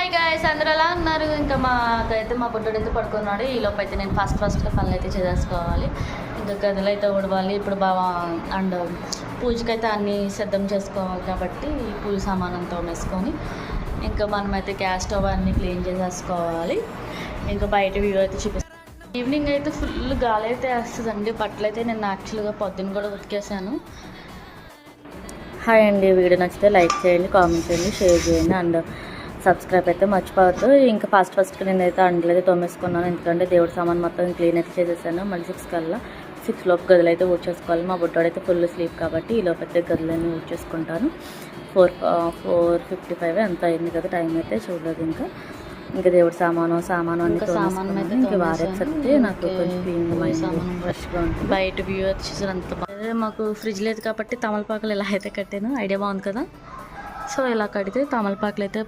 Hi guys, అందరూ ఎలా ఉన్నారు? ఇంకా మాకైతే మా బుడ్డోడైతే పడుకున్నాడు. ఈ లోపు అయితే నేను ఫస్ట్గా పనులు అయితే చేసేసుకోవాలి. ఇంకా గదులు అయితే ఊడవాలి. ఇప్పుడు బాగా అండ్ పూజకైతే అన్నీ సిద్ధం చేసుకోవాలి కాబట్టి పూజ సామానంతో వేసుకొని ఇంకా మనమైతే గ్యాస్ స్టవ్ అన్నీ క్లీన్ చేసేసుకోవాలి. ఇంకా బయట వ్యూ అయితే చూపిస్తాను. ఈవినింగ్ అయితే ఫుల్ గాలి అయితే వేస్తుందండి. బట్టలు అయితే నేను యాక్చువల్గా పొద్దున్న కూడా ఉతికేసాను. హాయ్ అండి, వీడియో నచ్చితే లైక్ చేయండి, కామెంట్ చేయండి, షేర్ చేయండి అండ్ సబ్స్క్రైబ్ అయితే మర్చిపోవద్దు. ఇంకా ఫస్ట్గా నేనైతే అండ్లు అయితే తోమేసుకున్నాను. ఎందుకంటే దేవుడి సామాన్ మొత్తం క్లీన్ అయితే చేసేసాను. మళ్ళీ 6 లోపు గదులు అయితే ఊడ్చేసుకోవాలి. మా బుడ్డోడైతే ఫుల్ స్లీప్ కాబట్టి ఈ లోపు అయితే గదులన్నీ ఊడ్చేసుకుంటాను. 4:55 ఎంత అయింది కదా, టైం అయితే చూడలేదు. ఇంకా దేవుడి సామాను అన్ని తోమేసుకున్నాను. ఇంకా వారేసరికి నాకు కొంచెం క్లీన్ ఫ్రెష్గా ఉంటుంది. బయట వ్యూ వచ్చేసి అంత మాకు ఫ్రిడ్జ్ లేదు కాబట్టి తమలపాకులు ఇలా అయితే కట్టాను. ఐడియా బాగుంది కదా. సో ఇలా కడితే తమలపాకులు అయితే